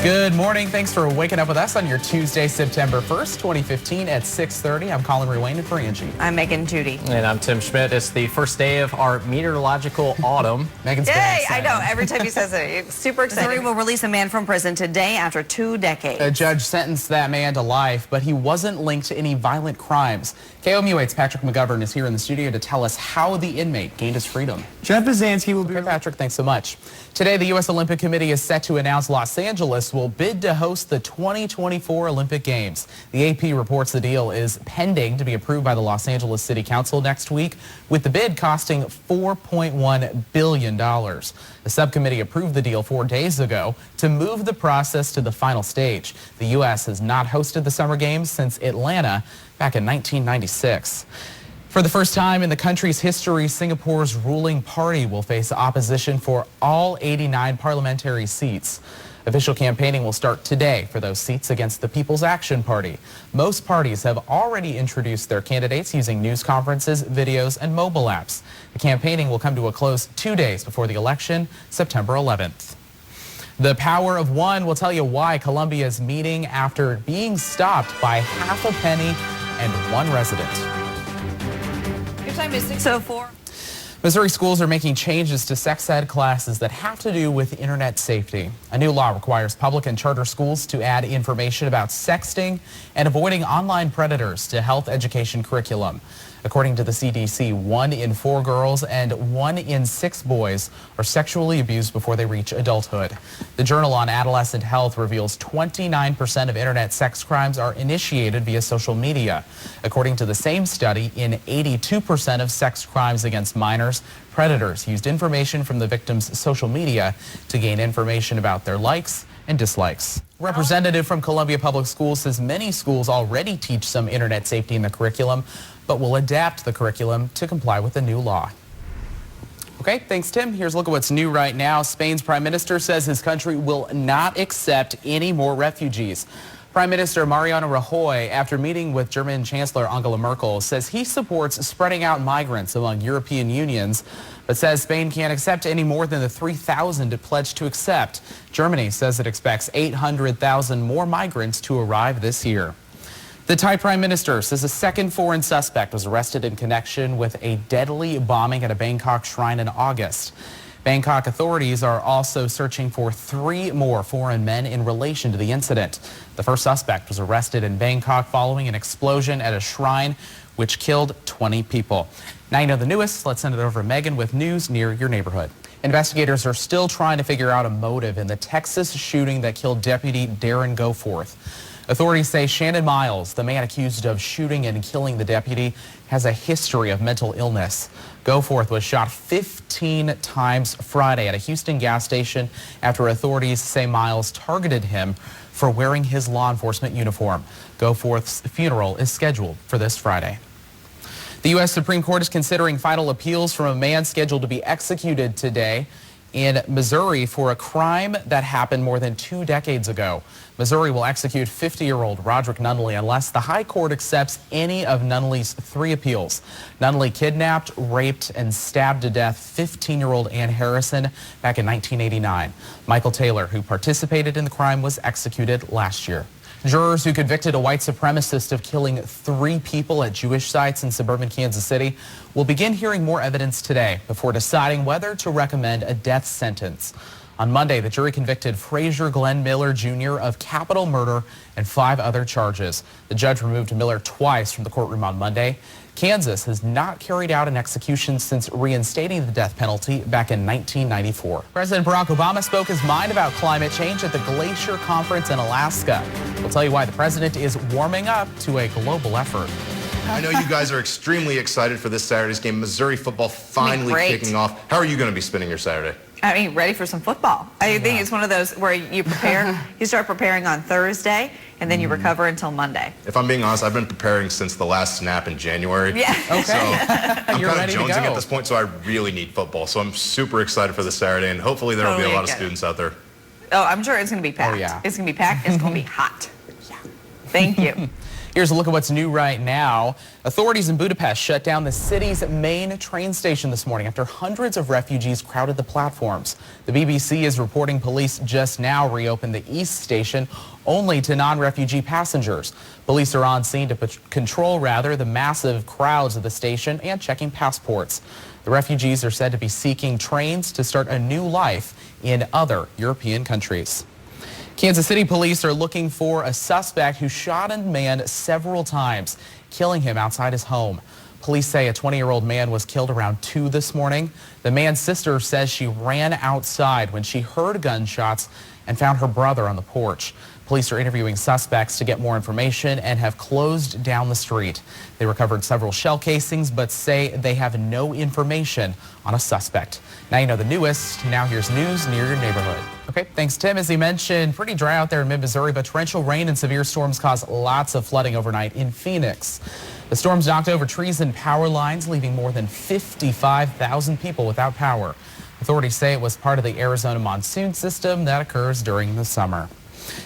Good morning. Thanks for waking up with us on your Tuesday, September 1st, 2015 at 6:30. I'm Collin, Ruane, and for Angie. I'm Megan, Judy. And I'm Tim Schmidt. It's the first day of our meteorological autumn. Megan's Yay! I know. Every time he says it, it's super exciting. Missouri will release a man from prison today after 2 decades. A judge sentenced that man to life, but he wasn't linked to any violent crimes. KOMU-8's Patrick McGovern is here in the studio to tell us how the inmate gained his freedom. Jeff Bazansky will be... Okay, Patrick, thanks so much. Today, the U.S. Olympic Committee is set to announce Los Angeles will bid to host the 2024 Olympic Games. The AP reports the deal is pending to be approved by the Los Angeles City Council next week, with the bid costing $4.1 billion. The subcommittee approved the deal 4 days ago to move the process to the final stage. The U.S. has not hosted the Summer Games since Atlanta back in 1996. For the first time in the country's history, Singapore's ruling party will face opposition for all 89 parliamentary seats. Official campaigning will start today for those seats against the People's Action Party. Most parties have already introduced their candidates using news conferences, videos, and mobile apps. The campaigning will come to a close 2 days before the election, September 11th. The Power of One will tell you why Columbia is meeting after being stopped by half a penny and one resident. Your time is 6:04. Missouri schools are making changes to sex ed classes that have to do with internet safety. A new law requires public and charter schools to add information about sexting and avoiding online predators to health education curriculum. According to the CDC, 1 in 4 girls and 1 in 6 boys are sexually abused before they reach adulthood. The Journal on Adolescent Health reveals 29% of internet sex crimes are initiated via social media. According to the same study, in 82% of sex crimes against minors, predators used information from the victim's social media to gain information about their likes and dislikes. Representative from Columbia Public Schools says many schools already teach some internet safety in the curriculum, but will adapt the curriculum to comply with the new law. Okay, thanks, Tim. Here's a look at what's new right now. Spain's prime minister says his country will not accept any more refugees. Prime Minister Mariano Rajoy, after meeting with German Chancellor Angela Merkel, says he supports spreading out migrants among European unions, but says Spain can't accept any more than the 3,000 it pledged to accept. Germany says it expects 800,000 more migrants to arrive this year. The Thai Prime Minister says a second foreign suspect was arrested in connection with a deadly bombing at a Bangkok shrine in August. Bangkok authorities are also searching for 3 more foreign men in relation to the incident. The first suspect was arrested in Bangkok following an explosion at a shrine which killed 20 people. Now you know the newest. Let's send it over to Megan with news near your neighborhood. Investigators are still trying to figure out a motive in the Texas shooting that killed Deputy Darren Goforth. Authorities say Shannon Miles, the man accused of shooting and killing the deputy, has a history of mental illness. Goforth was shot 15 times Friday at a Houston gas station after authorities say Miles targeted him for wearing his law enforcement uniform. Goforth's funeral is scheduled for this Friday. The U.S. Supreme Court is considering final appeals from a man scheduled to be executed today in Missouri for a crime that happened more than 2 decades ago. Missouri will execute 50-year-old Roderick Nunley unless the high court accepts any of Nunley's 3 appeals. Nunley kidnapped, raped, and stabbed to death 15-year-old Ann Harrison back in 1989. Michael Taylor, who participated in the crime, was executed last year. Jurors who convicted a white supremacist of killing 3 people at Jewish sites in suburban Kansas City will begin hearing more evidence today before deciding whether to recommend a death sentence. On Monday, the jury convicted Frazier Glenn Miller Jr. of capital murder and 5 other charges. The judge removed Miller twice from the courtroom on Monday. Kansas has not carried out an execution since reinstating the death penalty back in 1994. President Barack Obama spoke his mind about climate change at the Glacier Conference in Alaska. We'll tell you why the president is warming up to a global effort. I know you guys are extremely excited for this Saturday's game. Missouri football finally kicking off. How are you going to be spending your Saturday? I mean, ready for some football. I think it's one of those where you prepare, you start preparing on Thursday, and then you recover until Monday. If I'm being honest, I've been preparing since the last snap in January. Yeah. Okay. So I'm You're kind of ready to jonesing go. at this point, so I really need football. So I'm super excited for this Saturday, and hopefully there will be a lot of students out there. Oh, I'm sure it's going to be packed. Oh, yeah. It's going to be packed. It's going to be hot. Yeah. Thank you. Here's a look at what's new right now. Authorities in Budapest shut down the city's main train station this morning after hundreds of refugees crowded the platforms. The BBC is reporting police just now reopened the East Station only to non-refugee passengers. Police are on scene to control the massive crowds of the station and checking passports. The refugees are said to be seeking trains to start a new life in other European countries. Kansas City police are looking for a suspect who shot a man several times, killing him outside his home. Police say a 20-year-old man was killed around 2 this morning. The man's sister says she ran outside when she heard gunshots and found her brother on the porch. Police are interviewing suspects to get more information and have closed down the street. They recovered several shell casings but say they have no information on a suspect. Now you know the newest. Now here's news near your neighborhood. Okay, thanks, Tim. As he mentioned, pretty dry out there in mid-Missouri, but torrential rain and severe storms caused lots of flooding overnight in Phoenix. The storms knocked over trees and power lines, leaving more than 55,000 people without power. Authorities say it was part of the Arizona monsoon system that occurs during the summer.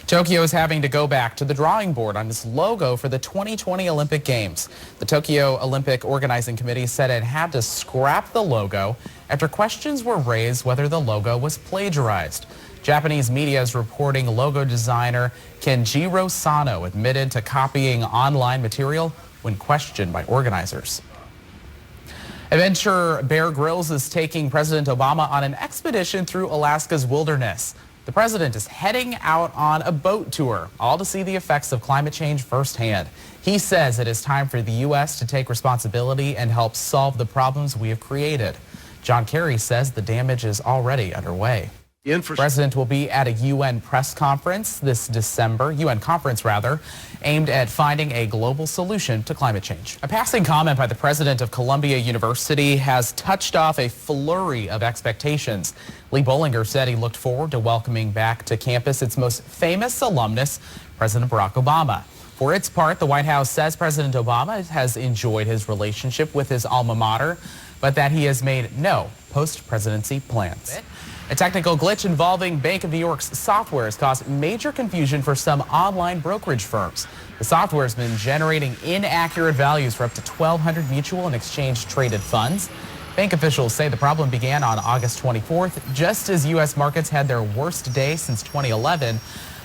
Tokyo is having to go back to the drawing board on its logo for the 2020 Olympic Games. The Tokyo Olympic Organizing Committee said it had to scrap the logo after questions were raised whether the logo was plagiarized. Japanese media is reporting logo designer Kenjiro Sano admitted to copying online material when questioned by organizers. Adventurer Bear Grylls is taking President Obama on an expedition through Alaska's wilderness. The president is heading out on a boat tour, all to see the effects of climate change firsthand. He says it is time for the U.S. to take responsibility and help solve the problems we have created. John Kerry says the damage is already underway. The president will be at a UN press conference this December, aimed at finding a global solution to climate change. A passing comment by the president of Columbia University has touched off a flurry of expectations. Lee Bollinger said he looked forward to welcoming back to campus its most famous alumnus, President Barack Obama. For its part, the White House says President Obama has enjoyed his relationship with his alma mater, but that he has made no post-presidency plans. A technical glitch involving Bank of New York's software has caused major confusion for some online brokerage firms. The software has been generating inaccurate values for up to 1,200 mutual and exchange traded funds. Bank officials say the problem began on August 24th, just as U.S. markets had their worst day since 2011,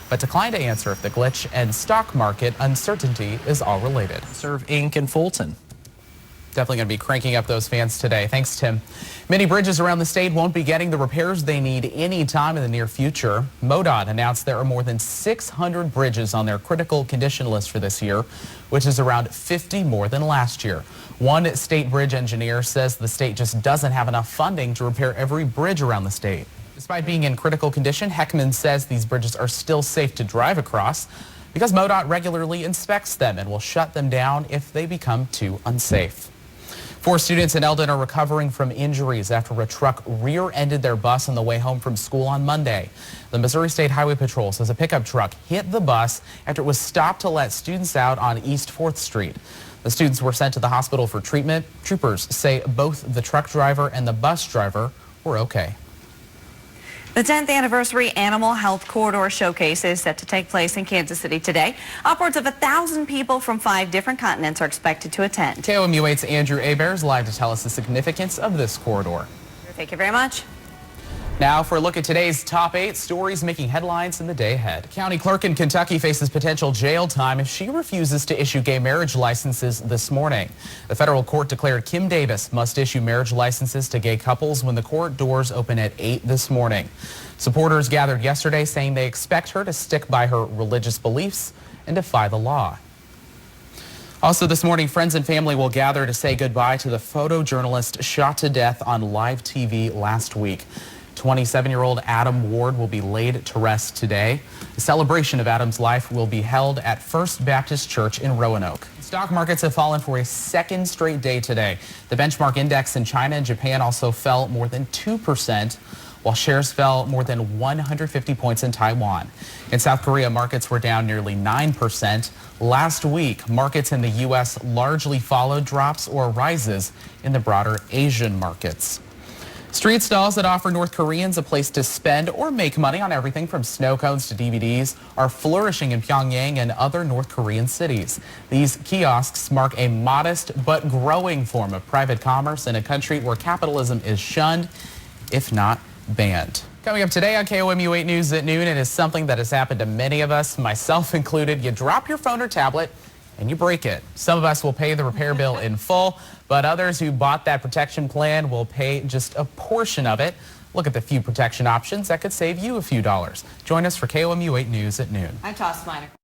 but declined to answer if the glitch and stock market uncertainty is all related. Serve Inc. in Fulton. Definitely going to be cranking up those fans today. Thanks, Tim. Many bridges around the state won't be getting the repairs they need any time in the near future. MoDOT announced there are more than 600 bridges on their critical condition list for this year, which is around 50 more than last year. One state bridge engineer says the state just doesn't have enough funding to repair every bridge around the state. Despite being in critical condition, Heckman says these bridges are still safe to drive across because MoDOT regularly inspects them and will shut them down if they become too unsafe. 4 students in Eldon are recovering from injuries after a truck rear-ended their bus on the way home from school on Monday. The Missouri State Highway Patrol says a pickup truck hit the bus after it was stopped to let students out on East 4th Street. The students were sent to the hospital for treatment. Troopers say both the truck driver and the bus driver were okay. The 10th anniversary Animal Health Corridor Showcase is set to take place in Kansas City today. Upwards of 1,000 people from 5 different continents are expected to attend. KOMU-8's Andrew Abears live to tell us the significance of this corridor. Thank you very much. Now for a look at today's top 8 stories making headlines in the day ahead. County clerk in Kentucky faces potential jail time if she refuses to issue gay marriage licenses this morning. The federal court declared Kim Davis must issue marriage licenses to gay couples when the court doors open at 8 this morning. Supporters gathered yesterday saying they expect her to stick by her religious beliefs and defy the law. Also this morning, friends and family will gather to say goodbye to the photojournalist shot to death on live TV last week. 27-year-old Adam Ward will be laid to rest today. A celebration of Adam's life will be held at First Baptist Church in Roanoke. Stock markets have fallen for a second straight day today. The benchmark index in China and Japan also fell more than 2%, while shares fell more than 150 points in Taiwan. In South Korea, markets were down nearly 9%. Last week, markets in the U.S. largely followed drops or rises in the broader Asian markets. Street stalls that offer North Koreans a place to spend or make money on everything from snow cones to DVDs are flourishing in Pyongyang and other North Korean cities. These kiosks mark a modest but growing form of private commerce in a country where capitalism is shunned, if not banned. Coming up today on KOMU 8 News at noon, it is something that has happened to many of us, myself included. You drop your phone or tablet and you break it. Some of us will pay the repair bill in full, but others who bought that protection plan will pay just a portion of it. Look at the few protection options that could save you a few dollars. Join us for KOMU 8 News at noon. I tossed mine across.